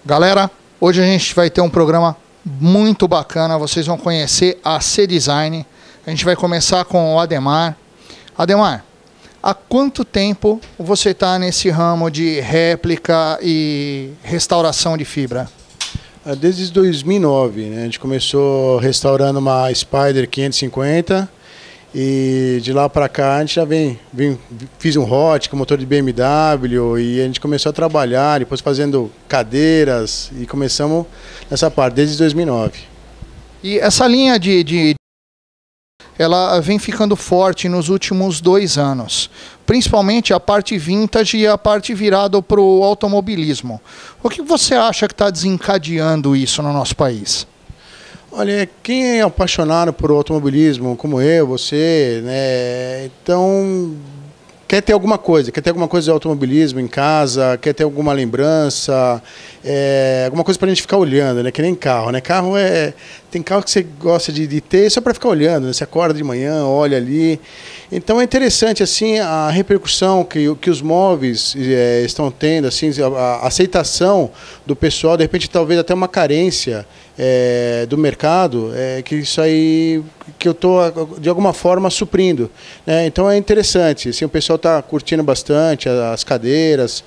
Galera, hoje a gente vai ter um programa muito bacana, vocês vão conhecer a C-Design. A gente vai começar com o Ademar. Ademar, há quanto tempo você está nesse ramo de réplica e restauração de fibra? Desde 2009, né? A gente começou restaurando uma Spider 550 e de lá para cá a gente já fiz um hot com motor de BMW e a gente começou a trabalhar, depois fazendo cadeiras e começamos nessa parte desde 2009. E essa linha ela vem ficando forte nos últimos 2 anos, principalmente a parte vintage e a parte virada para o automobilismo. O que você acha que está desencadeando isso no nosso país? Olha, quem é apaixonado por automobilismo, como eu, você, né, então quer ter alguma coisa de automobilismo em casa, quer ter alguma lembrança, alguma coisa para a gente ficar olhando, né? Que nem carro, né? Tem carro que você gosta de ter só para ficar olhando, né? Você acorda de manhã, olha ali. Então é interessante assim a repercussão que os móveis estão tendo, assim, a aceitação do pessoal, de repente talvez até uma carência do mercado, que isso aí que eu estou de alguma forma suprindo, né? Então é interessante, assim, o pessoal está curtindo bastante as cadeiras,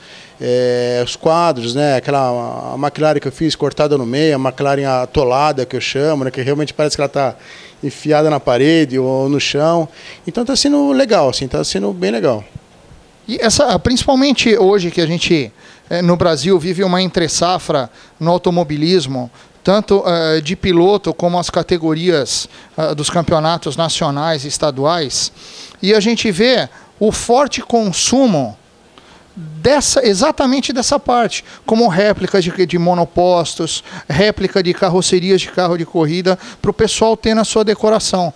os quadros, né? A McLaren que eu fiz cortada no meio, a McLaren atolada que eu chamo, né? Que realmente parece que ela está enfiada na parede ou no chão. Então está sendo legal, assim, está sendo bem legal. E principalmente hoje que a gente no Brasil vive uma entre-safra no automobilismo, tanto de piloto como as categorias dos campeonatos nacionais e estaduais, e a gente vê o forte consumo exatamente dessa parte, como réplica de monopostos, réplica de carrocerias de carro de corrida, para o pessoal ter na sua decoração.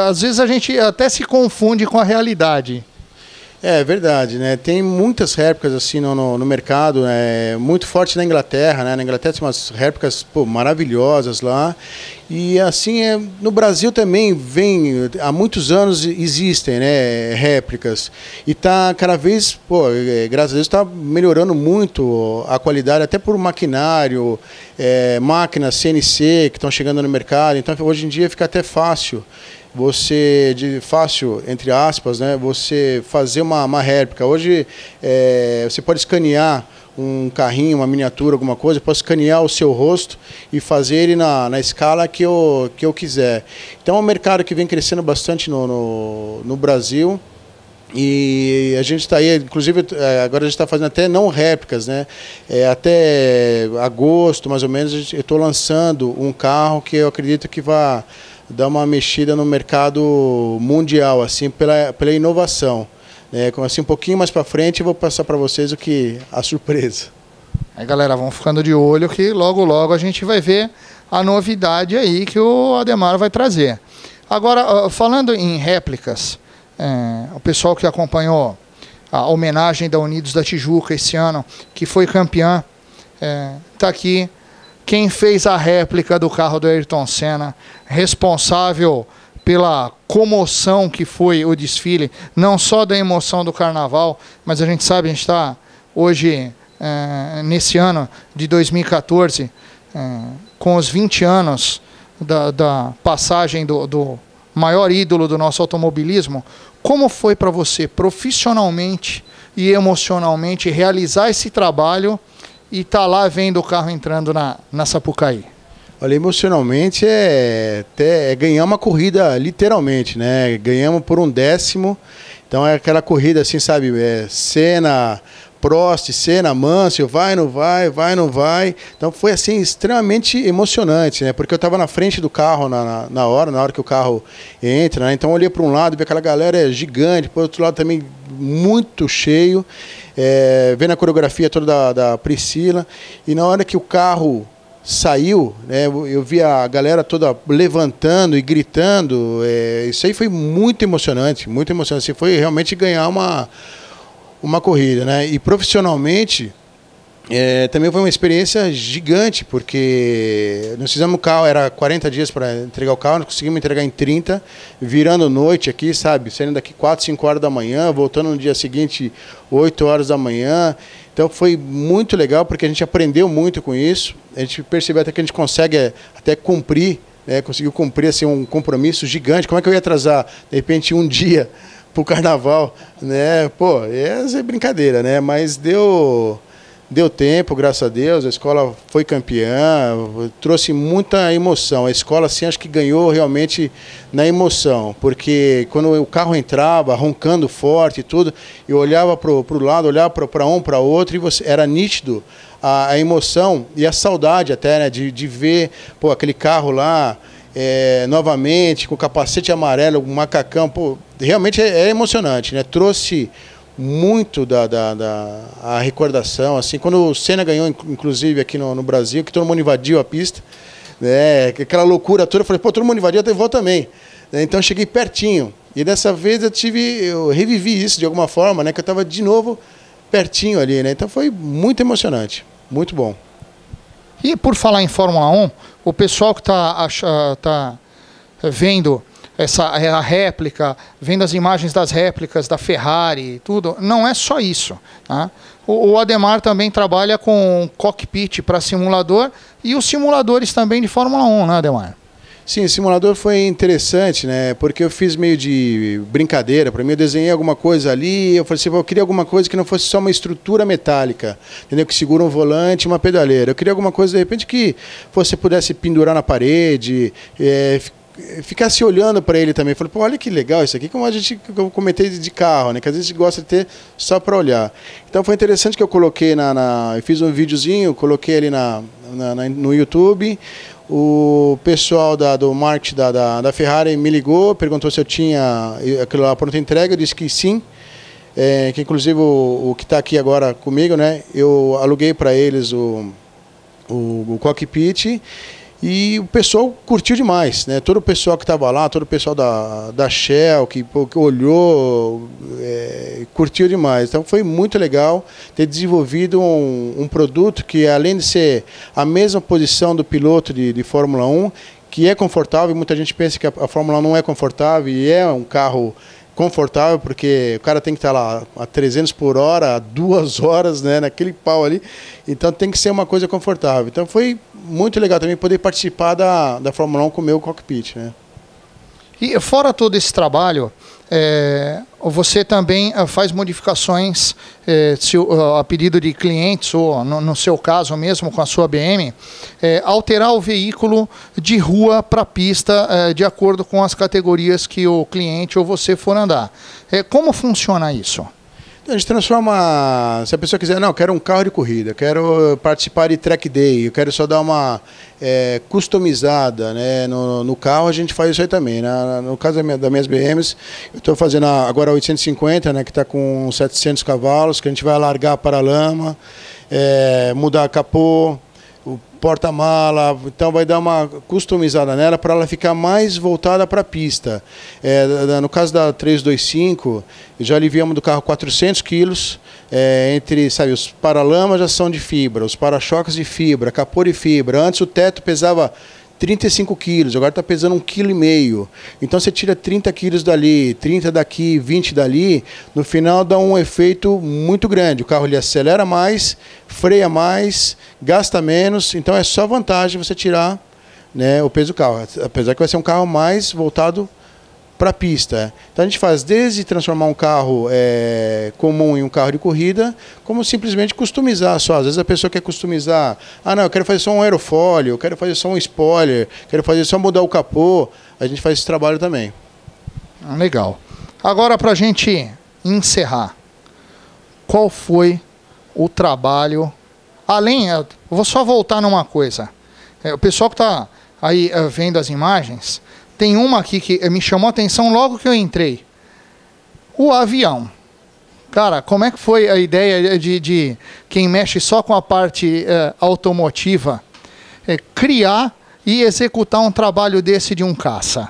Às vezes a gente até se confunde com a realidade. É verdade, né? Tem muitas réplicas assim no mercado, muito forte na Inglaterra, né? Na Inglaterra tem umas réplicas maravilhosas lá. E assim, no Brasil também há muitos anos existem, né, réplicas. E tá cada vez, graças a Deus, está melhorando muito a qualidade, até por maquinário, máquinas CNC que estão chegando no mercado. Então hoje em dia fica até fácil. Fácil, entre aspas, né, você fazer uma réplica. Hoje você pode escanear um carrinho, uma miniatura, alguma coisa, eu posso escanear o seu rosto e fazer ele na escala que eu quiser. Então é um mercado que vem crescendo bastante no Brasil. E a gente está aí, inclusive agora a gente está fazendo até não réplicas, né? Até agosto, mais ou menos, eu estou lançando um carro que eu acredito que vai dar uma mexida no mercado mundial, assim, pela inovação. Assim, um pouquinho mais para frente eu vou passar para vocês a surpresa. Aí, galera, vamos ficando de olho que logo, logo a gente vai ver a novidade aí que o Ademar vai trazer. Agora, falando em réplicas, o pessoal que acompanhou a homenagem da Unidos da Tijuca esse ano, que foi campeã, está aqui. Quem fez a réplica do carro do Ayrton Senna, responsável pela comoção que foi o desfile, não só da emoção do carnaval, mas a gente sabe, a gente está hoje, nesse ano de 2014, com os 20 anos da passagem do maior ídolo do nosso automobilismo. Como foi para você, profissionalmente e emocionalmente, realizar esse trabalho e tá lá vendo o carro entrando na Sapucaí? Olha, emocionalmente é ganhar uma corrida, literalmente, né? Ganhamos por 1/10. Então é aquela corrida assim, sabe? Senna, Prost, Senna, Mansell, vai, não vai, vai, não vai. Então foi assim extremamente emocionante, né? Porque eu estava na frente do carro na hora que o carro entra, né? Então eu olhei para um lado, vi aquela galera gigante, para o outro lado também muito cheio, vendo a coreografia toda da Priscila. E na hora que o carro saiu, né, eu vi a galera toda levantando e gritando. Isso aí foi muito emocionante, muito emocionante. Assim, foi realmente ganhar uma corrida, né? E profissionalmente também foi uma experiência gigante, porque nós fizemos o carro, era 40 dias para entregar o carro, nós conseguimos entregar em 30, virando noite aqui, sabe? Saindo daqui 4, 5 horas da manhã, voltando no dia seguinte 8 horas da manhã. Então foi muito legal, porque a gente aprendeu muito com isso. A gente percebeu até que a gente consegue até cumprir, né? Conseguiu cumprir assim, um compromisso gigante. Como é que eu ia atrasar, de repente, um dia para o carnaval? Né? Pô, é brincadeira, né? Mas deu tempo, graças a Deus. A escola foi campeã, trouxe muita emoção. A escola, assim, acho que ganhou realmente na emoção, porque quando o carro entrava, roncando forte e tudo, eu olhava para o lado, olhava para um, para outro, e era nítido a emoção e a saudade até, né, de ver, pô, aquele carro lá novamente, com capacete amarelo, um macacão. Pô, realmente é emocionante, né? Trouxe muito a recordação, assim, quando o Senna ganhou, inclusive aqui no Brasil, que todo mundo invadiu a pista, né, aquela loucura toda, eu falei, pô, todo mundo invadiu, eu vou também, né, então eu cheguei pertinho, e dessa vez eu revivi isso de alguma forma, né, que eu estava de novo pertinho ali, né, então foi muito emocionante, muito bom. E por falar em Fórmula 1, o pessoal que tá vendo a réplica, vendo as imagens das réplicas da Ferrari e tudo, não é só isso. Tá? O Ademar também trabalha com cockpit para simulador e os simuladores também de Fórmula 1, né, Ademar? Sim, o simulador foi interessante, né? Porque eu fiz meio de brincadeira. Para mim, eu desenhei alguma coisa ali. Eu falei assim, eu queria alguma coisa que não fosse só uma estrutura metálica, entendeu? Que segura um volante e uma pedaleira. Eu queria alguma coisa, de repente, que você pudesse pendurar na parede, ficasse olhando para ele também. Falei, pô, olha que legal isso aqui, como eu comentei de carro, né? Que às vezes a gente gosta de ter só para olhar. Então foi interessante que eu coloquei eu fiz um videozinho, coloquei ali no YouTube. O pessoal do marketing da Ferrari me ligou, perguntou se eu tinha aquilo lá pronta entrega, eu disse que sim. Que inclusive o que está aqui agora comigo, né? Eu aluguei para eles o cockpit. E o pessoal curtiu demais, né? Todo o pessoal que estava lá, todo o pessoal da Shell, que olhou, curtiu demais. Então foi muito legal ter desenvolvido um produto que, além de ser a mesma posição do piloto de Fórmula 1, que é confortável, muita gente pensa que a Fórmula 1 não é confortável, e é um carro confortável, porque o cara tem que estar lá a 300 por hora, a 2 horas, né, naquele pau ali, então tem que ser uma coisa confortável. Então foi muito legal também poder participar da Fórmula 1 com o meu cockpit, né. E fora todo esse trabalho, você também faz modificações a pedido de clientes, ou no seu caso mesmo com a sua BM, alterar o veículo de rua para pista de acordo com as categorias que o cliente ou você for andar. Como funciona isso? A gente transforma, se a pessoa quiser, não, eu quero um carro de corrida, quero participar de track day, eu quero só dar uma customizada, né, no carro, a gente faz isso aí também. No caso das minhas BMs, eu estou fazendo agora a 850, né, que está com 700 cavalos, que a gente vai alargar para a lama, mudar capô, o porta-mala, então vai dar uma customizada nela para ela ficar mais voltada para a pista. No caso da 325, já aliviamos do carro 400 quilos, sabe, os paralamas já são de fibra, os para-choques de fibra, capô de fibra. Antes o teto pesava 35 quilos, agora está pesando 1,5 kg. Então você tira 30 quilos dali, 30 daqui, 20 dali, no final dá um efeito muito grande. O carro ele acelera mais, freia mais, gasta menos, então é só vantagem você tirar, né, o peso do carro. Apesar que vai ser um carro mais voltado para a pista. Então a gente faz desde transformar um carro comum em um carro de corrida, como simplesmente customizar só. Às vezes a pessoa quer customizar, não, eu quero fazer só um aerofólio, eu quero fazer só um spoiler, quero fazer só mudar o capô, a gente faz esse trabalho também. Legal. Agora, para a gente encerrar, qual foi o trabalho, eu vou só voltar numa coisa, o pessoal que está aí vendo as imagens, tem uma aqui que me chamou a atenção logo que eu entrei. O avião. Cara, como é que foi a ideia de quem mexe só com a parte automotiva criar e executar um trabalho desse de um caça?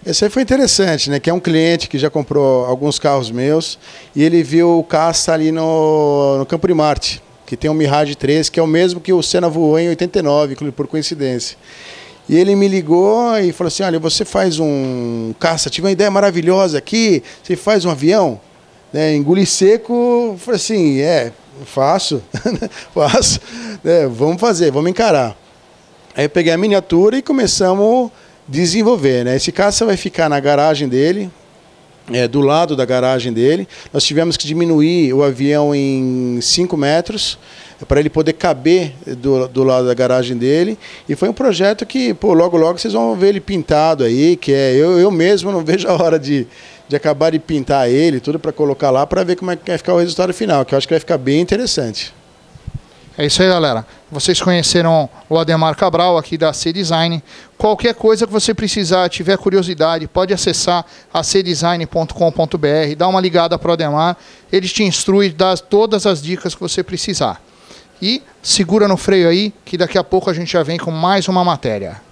Esse aí foi interessante, né? Que é um cliente que já comprou alguns carros meus e ele viu o caça ali no Campo de Marte, que tem um Mirage 3, que é o mesmo que o Senna voou em 89, por coincidência. E ele me ligou e falou assim, olha, você faz um caça, tive uma ideia maravilhosa aqui, você faz um avião? Engoli seco, falei assim, Faço, faço. Vamos fazer, vamos encarar. Aí eu peguei a miniatura e começamos a desenvolver, né? Esse caça vai ficar na garagem dele, do lado da garagem dele. Nós tivemos que diminuir o avião em 5 metros para ele poder caber do lado da garagem dele. E foi um projeto que, pô, logo vocês vão ver ele pintado aí, que eu mesmo não vejo a hora de acabar de pintar ele, tudo para colocar lá, para ver como é que vai ficar o resultado final, que eu acho que vai ficar bem interessante. É isso aí, galera. Vocês conheceram o Ademar Cabral aqui da C-Design. Qualquer coisa que você precisar, tiver curiosidade, pode acessar acdesign.com.br, dá uma ligada para o Ademar. Ele te instrui, dá todas as dicas que você precisar. E segura no freio aí, que daqui a pouco a gente já vem com mais uma matéria.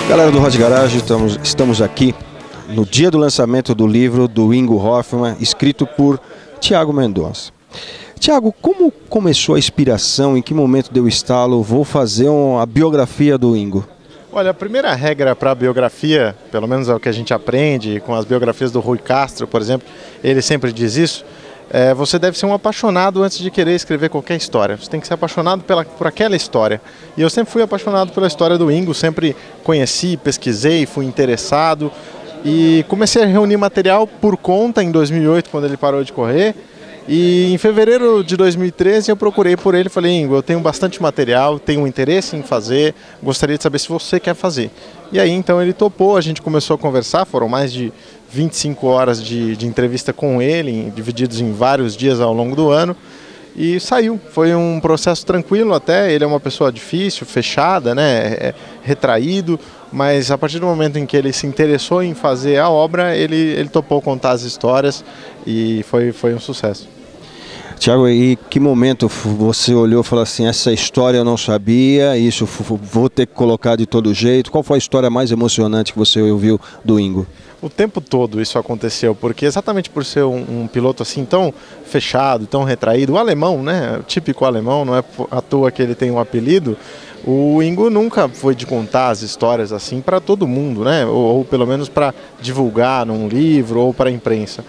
Galera do Hot Garage, estamos aqui no dia do lançamento do livro do Ingo Hoffmann, escrito por Thiago Mendonça. Thiago, como começou a inspiração? Em que momento deu estalo? Vou fazer a biografia do Ingo. Olha, a primeira regra para a biografia, pelo menos é o que a gente aprende com as biografias do Rui Castro, por exemplo, ele sempre diz isso, você deve ser um apaixonado antes de querer escrever qualquer história. Você tem que ser apaixonado por aquela história. E eu sempre fui apaixonado pela história do Ingo, sempre conheci, pesquisei, fui interessado e comecei a reunir material por conta em 2008, quando ele parou de correr. E em fevereiro de 2013 eu procurei por ele e falei: Ingo, eu tenho bastante material, tenho interesse em fazer, gostaria de saber se você quer fazer. E aí então ele topou, a gente começou a conversar, foram mais de 25 horas de entrevista com ele, divididos em vários dias ao longo do ano, e saiu. Foi um processo tranquilo até, ele é uma pessoa difícil, fechada, né, retraído, mas a partir do momento em que ele se interessou em fazer a obra, ele topou contar as histórias e foi um sucesso. Thiago, e que momento você olhou e falou assim, essa história eu não sabia, isso vou ter que colocar de todo jeito? Qual foi a história mais emocionante que você ouviu do Ingo? O tempo todo isso aconteceu, porque exatamente por ser um piloto assim tão fechado, tão retraído, o alemão, né, o típico alemão, não é à toa que ele tem um apelido, o Ingo nunca foi de contar as histórias assim para todo mundo, né, ou pelo menos para divulgar num livro ou para a imprensa.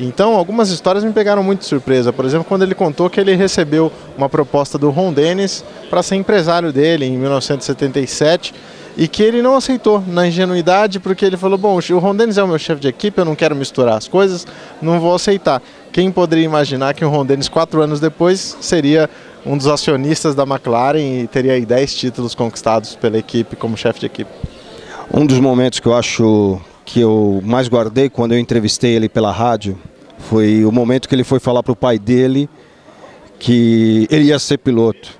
Então, algumas histórias me pegaram muito de surpresa. Por exemplo, quando ele contou que ele recebeu uma proposta do Ron Dennis para ser empresário dele em 1977 e que ele não aceitou na ingenuidade porque ele falou, bom, o Ron Dennis é o meu chefe de equipe, eu não quero misturar as coisas, não vou aceitar. Quem poderia imaginar que o Ron Dennis, 4 anos depois, seria um dos acionistas da McLaren e teria aí 10 títulos conquistados pela equipe como chefe de equipe? Um dos momentos que eu acho que eu mais guardei quando eu entrevistei ele pela rádio foi o momento que ele foi falar para o pai dele que ele ia ser piloto.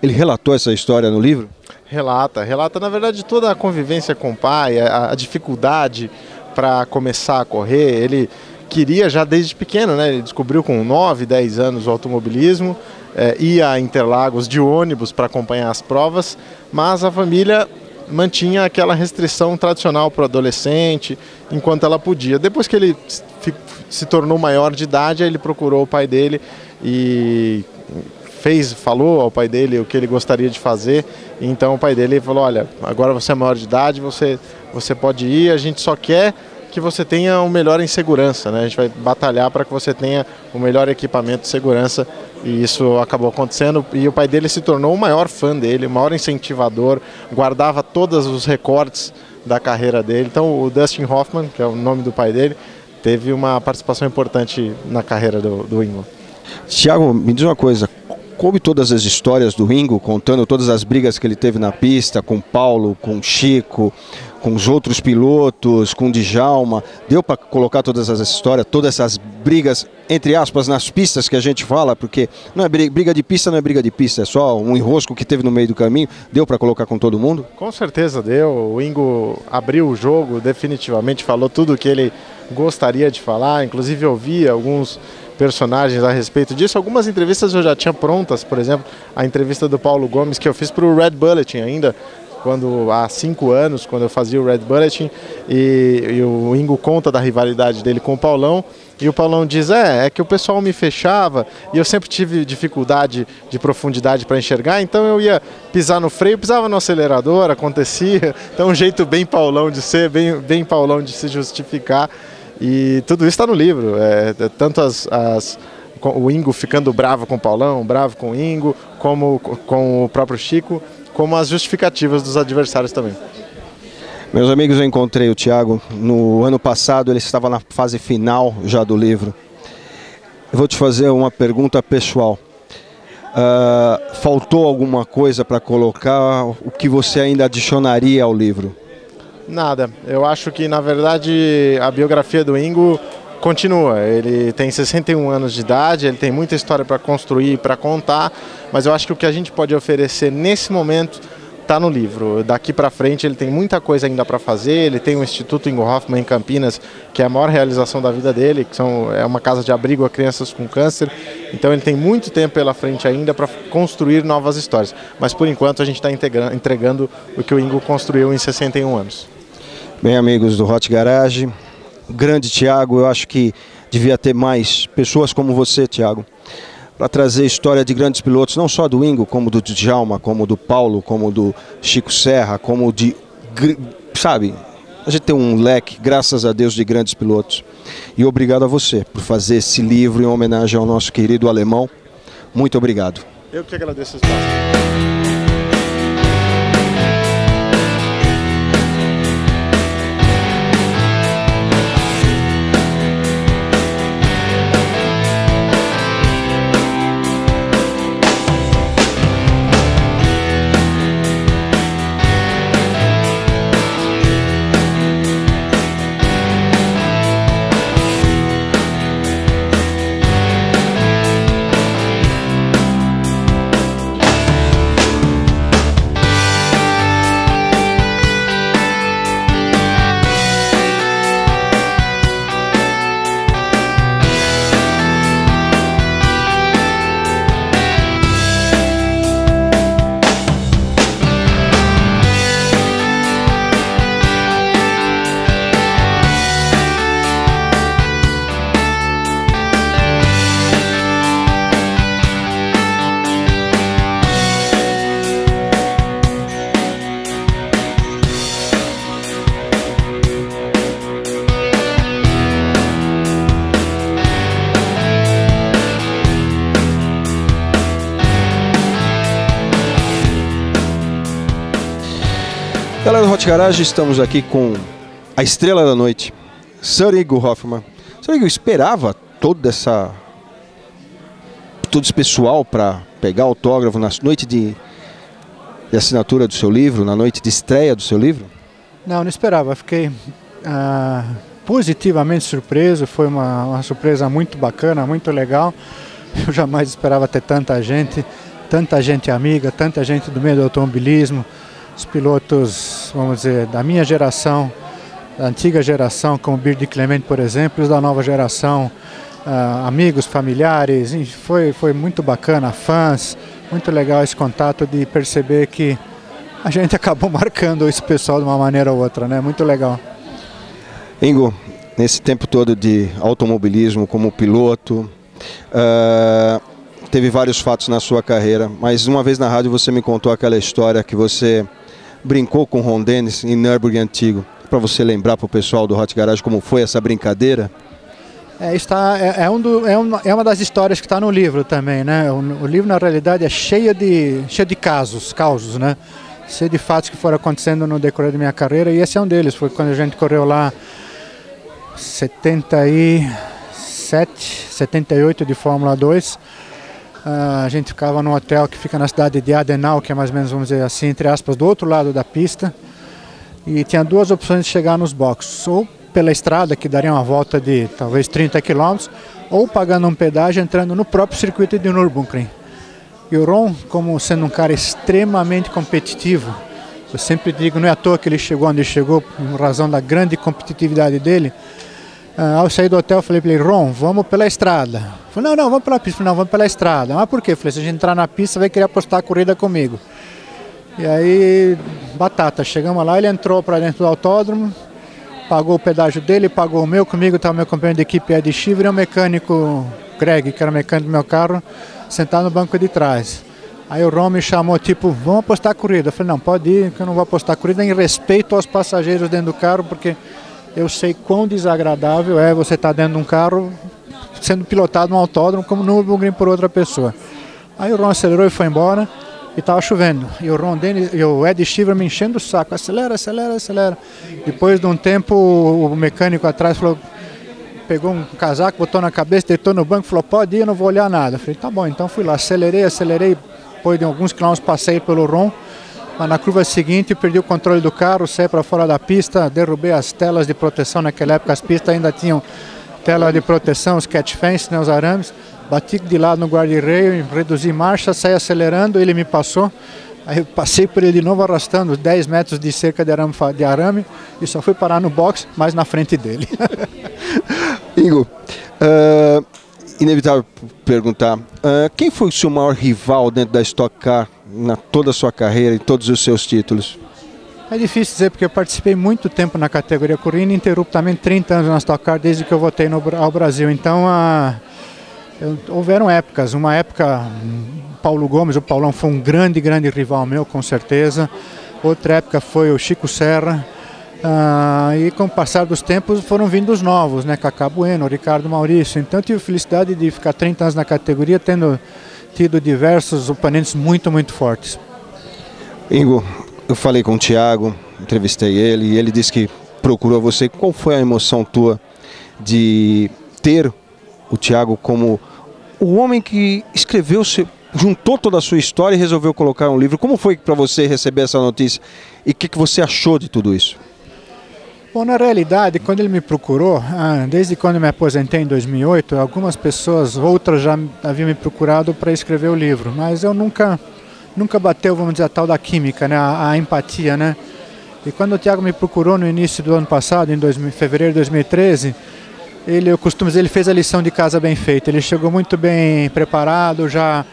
Ele relatou essa história no livro? Relata, na verdade toda a convivência com o pai, a dificuldade para começar a correr. Ele queria já desde pequeno, né? Ele descobriu com 9, 10 anos o automobilismo, ia a Interlagos de ônibus para acompanhar as provas, mas a família mantinha aquela restrição tradicional para o adolescente, enquanto ela podia. Depois que ele se tornou maior de idade, ele procurou o pai dele e falou ao pai dele o que ele gostaria de fazer. Então o pai dele falou: olha, agora você é maior de idade, você pode ir, a gente só quer que você tenha o melhor em segurança, né? A gente vai batalhar para que você tenha o melhor equipamento de segurança, e isso acabou acontecendo, e o pai dele se tornou o maior fã dele, o maior incentivador, guardava todos os recortes da carreira dele. Então o Dustin Hoffman, que é o nome do pai dele, teve uma participação importante na carreira do Ingo. Thiago, me diz uma coisa, coube todas as histórias do Ingo, contando todas as brigas que ele teve na pista, com o Paulo, com o Chico, com os outros pilotos, com o Djalma, deu para colocar todas essas histórias, todas essas brigas, entre aspas, nas pistas que a gente fala, porque não é briga de pista, não é briga de pista, é só um enrosco que teve no meio do caminho, deu para colocar com todo mundo? Com certeza deu, o Ingo abriu o jogo definitivamente, falou tudo o que ele gostaria de falar, inclusive eu vi alguns personagens a respeito disso. Algumas entrevistas eu já tinha prontas, por exemplo, a entrevista do Paulo Gomes que eu fiz para o Red Bulletin ainda, há 5 anos, quando eu fazia o Red Bulletin, e o Ingo conta da rivalidade dele com o Paulão, e o Paulão diz, é que o pessoal me fechava, e eu sempre tive dificuldade de profundidade para enxergar, então eu ia pisar no freio, pisava no acelerador, acontecia. Então um jeito bem Paulão de ser, bem Paulão de se justificar, e tudo isso está no livro, tanto o Ingo ficando bravo com o Paulão, bravo com o Ingo, como com o próprio Chico, como as justificativas dos adversários também. Meus amigos, eu encontrei o Thiago no ano passado, ele estava na fase final já do livro. Eu vou te fazer uma pergunta pessoal. Faltou alguma coisa para colocar? O que você ainda adicionaria ao livro? Nada. Eu acho que, na verdade, a biografia do Ingo continua. Ele tem 61 anos de idade, ele tem muita história para construir e para contar, mas eu acho que o que a gente pode oferecer nesse momento está no livro. Daqui para frente ele tem muita coisa ainda para fazer. Ele tem o Instituto Ingo Hoffman em Campinas, que é a maior realização da vida dele, que é uma casa de abrigo a crianças com câncer. Então ele tem muito tempo pela frente ainda para construir novas histórias. Mas por enquanto a gente está entregando o que o Ingo construiu em 61 anos. Bem, amigos do Hot Garage, grande Thiago, eu acho que devia ter mais pessoas como você, Thiago, para trazer história de grandes pilotos, não só do Ingo, como do Djalma, como do Paulo, como do Chico Serra, como de... Sabe, a gente tem um leque, graças a Deus, de grandes pilotos. E obrigado a você por fazer esse livro em homenagem ao nosso querido alemão. Muito obrigado. Eu que agradeço o espaço. Galera do Hot Garage, estamos aqui com a estrela da noite, Sir Ingo Hoffman. Sir Ingo, esperava todo esse pessoal para pegar autógrafo na noite de assinatura do seu livro, na noite de estreia do seu livro? Não, não esperava. Fiquei positivamente surpreso, foi uma surpresa muito bacana, muito legal. Eu jamais esperava ter tanta gente amiga, tanta gente do meio do automobilismo, os pilotos, vamos dizer, da minha geração, da antiga geração, como o Bird Clement, por exemplo, os da nova geração, amigos, familiares, foi muito bacana, fãs, muito legal esse contato de perceber que a gente acabou marcando esse pessoal de uma maneira ou outra, né? Muito legal. Ingo, nesse tempo todo de automobilismo como piloto, teve vários fatos na sua carreira, mas uma vez na rádio você me contou aquela história que você brincou com o Ron Dennis em Nürburgring antigo. Para você lembrar para o pessoal do Hot Garage como foi essa brincadeira? É uma das histórias que está no livro também, né? O livro na realidade é cheio de causos, né? Cheio de fatos que foram acontecendo no decorrer da minha carreira, e esse é um deles. Foi quando a gente correu lá 77, 78 de Fórmula 2. A gente ficava num hotel que fica na cidade de Adenau, que é mais ou menos, vamos dizer assim, entre aspas, do outro lado da pista. E tinha duas opções de chegar nos boxes, ou pela estrada, que daria uma volta de talvez 30 km, ou pagando um pedágio entrando no próprio circuito de Nürburgring. E o Ron, como sendo um cara extremamente competitivo, eu sempre digo, não é à toa que ele chegou onde chegou, por razão da grande competitividade dele. Ao sair do hotel, eu falei para ele: Ron, vamos pela estrada. Ele falou: não, vamos pela pista. Não, vamos pela estrada. Mas por quê? Eu falei: se a gente entrar na pista, vai querer apostar a corrida comigo. E aí, batata, chegamos lá, ele entrou para dentro do autódromo, pagou o pedágio dele, pagou o meu, comigo estava meu companheiro de equipe Ed Shiver e o mecânico Greg, que era o mecânico do meu carro, sentado no banco de trás. Aí o Ron me chamou, tipo, vamos apostar a corrida. Eu falei: não, pode ir, que eu não vou apostar a corrida, em respeito aos passageiros dentro do carro, porque eu sei quão desagradável é você estar dentro de um carro sendo pilotado num autódromo como no Nürburgring por outra pessoa. Aí o Ron acelerou e foi embora. E estava chovendo, e o Ron Dennis e o Ed Shiver me enchendo o saco: acelera, acelera, acelera. Depois de um tempo, o mecânico atrás falou, pegou um casaco, botou na cabeça, deitou no banco, falou: pode ir, eu não vou olhar nada. Eu falei: tá bom. Então fui lá, acelerei, depois de alguns quilômetros passei pelo Ron, mas na curva seguinte perdi o controle do carro, saí para fora da pista, derrubei as telas de proteção. Naquela época as pistas ainda tinham tela de proteção, os catch fence, né, os arames. Bati de lado no guarda-reio, reduzi marcha, saí acelerando, ele me passou. Aí eu passei por ele de novo arrastando 10 metros de cerca de arame e só fui parar no box, mais na frente dele. Ingo, inevitável perguntar, quem foi o seu maior rival dentro da Stock Car, na toda a sua carreira e todos os seus títulos? É difícil dizer, porque eu participei muito tempo na categoria, corri ininterruptamente 30 anos na Stock Car desde que eu voltei ao Brasil. Então, houveram épocas. Uma época, Paulo Gomes, o Paulão, foi um grande rival meu, com certeza. Outra época foi o Chico Serra. E com o passar dos tempos foram vindo os novos, né? Cacá Bueno, Ricardo Maurício. Então eu tive a felicidade de ficar 30 anos na categoria, tendo tido diversos oponentes muito fortes. Ingo, eu falei com o Thiago, entrevistei ele, e ele disse que procurou você. Qual foi a emoção tua de ter o Thiago como o homem que escreveu, juntou toda a sua história e resolveu colocar um livro? Como foi para você receber essa notícia e o que você achou de tudo isso? Bom, na realidade, quando ele me procurou, desde quando eu me aposentei em 2008, algumas pessoas, outras já haviam me procurado para escrever o livro, mas eu nunca bateu, vamos dizer, a tal da química, né, a empatia, né? E quando o Thiago me procurou no início do ano passado, em fevereiro de 2013, eu costumo dizer, ele fez a lição de casa bem feita. Ele chegou muito bem preparado, já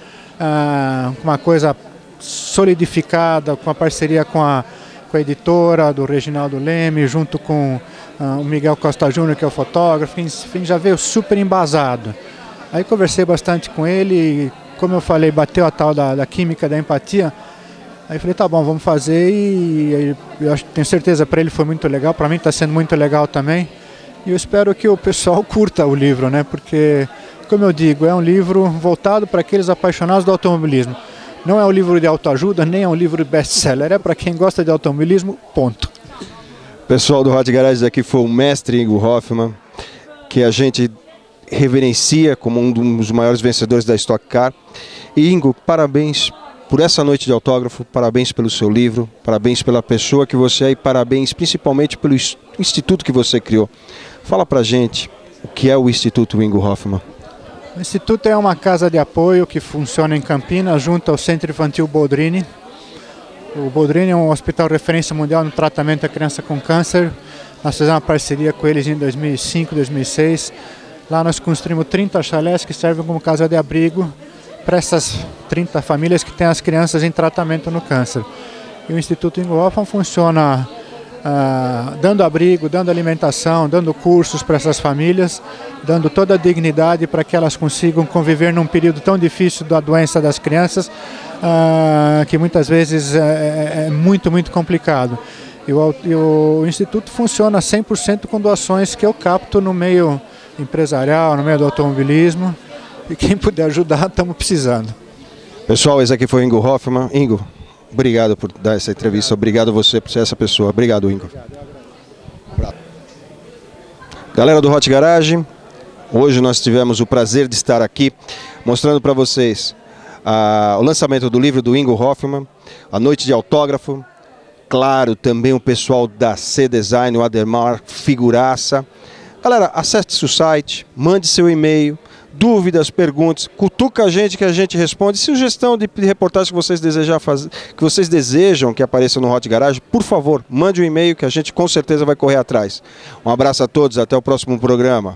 com uma coisa solidificada, com a parceria com a editora do Reginaldo Leme, junto com o Miguel Costa Júnior, que é o fotógrafo, enfim, já veio super embasado. Aí conversei bastante com ele, e, como eu falei, bateu a tal da química, da empatia. Aí falei: tá bom, vamos fazer, e eu tenho certeza, para ele foi muito legal, para mim está sendo muito legal também. E eu espero que o pessoal curta o livro, né? Porque, como eu digo, é um livro voltado para aqueles apaixonados do automobilismo. Não é um livro de autoajuda, nem é um livro de best-seller. É para quem gosta de automobilismo, ponto. Pessoal do Hot Garage, aqui foi o mestre Ingo Hoffmann, que a gente reverencia como um dos maiores vencedores da Stock Car. E Ingo, parabéns por essa noite de autógrafo, parabéns pelo seu livro, parabéns pela pessoa que você é e parabéns principalmente pelo instituto que você criou. Fala pra gente o que é o Instituto Ingo Hoffmann. O Instituto é uma casa de apoio que funciona em Campinas, junto ao Centro Infantil Boldrini. O Boldrini é um hospital referência mundial no tratamento da criança com câncer. Nós fizemos uma parceria com eles em 2005, 2006. Lá nós construímos 30 chalés que servem como casa de abrigo para essas 30 famílias que têm as crianças em tratamento no câncer. E o Instituto Ingo Hoffmann funciona dando abrigo, dando alimentação, dando cursos para essas famílias, dando toda a dignidade para que elas consigam conviver num período tão difícil da doença das crianças, que muitas vezes é muito, muito complicado. E o Instituto funciona 100% com doações que eu capto no meio empresarial, no meio do automobilismo, e quem puder ajudar, estamos precisando. Pessoal, esse aqui foi o Ingo Hoffmann. Ingo, obrigado por dar essa entrevista, obrigado a você por ser essa pessoa. Obrigado, Ingo. Galera do Hot Garage, hoje nós tivemos o prazer de estar aqui mostrando para vocês o lançamento do livro do Ingo Hoffmann, a noite de autógrafo. Claro, também o pessoal da C-Design, o Ademar, figuraça. Galera, acesse o site, mande seu e-mail, dúvidas, perguntas, cutuca a gente que a gente responde. Sugestão de reportagem que vocês desejam que apareça no Hot Garage, por favor, mande um e-mail que a gente com certeza vai correr atrás. Um abraço a todos, até o próximo programa.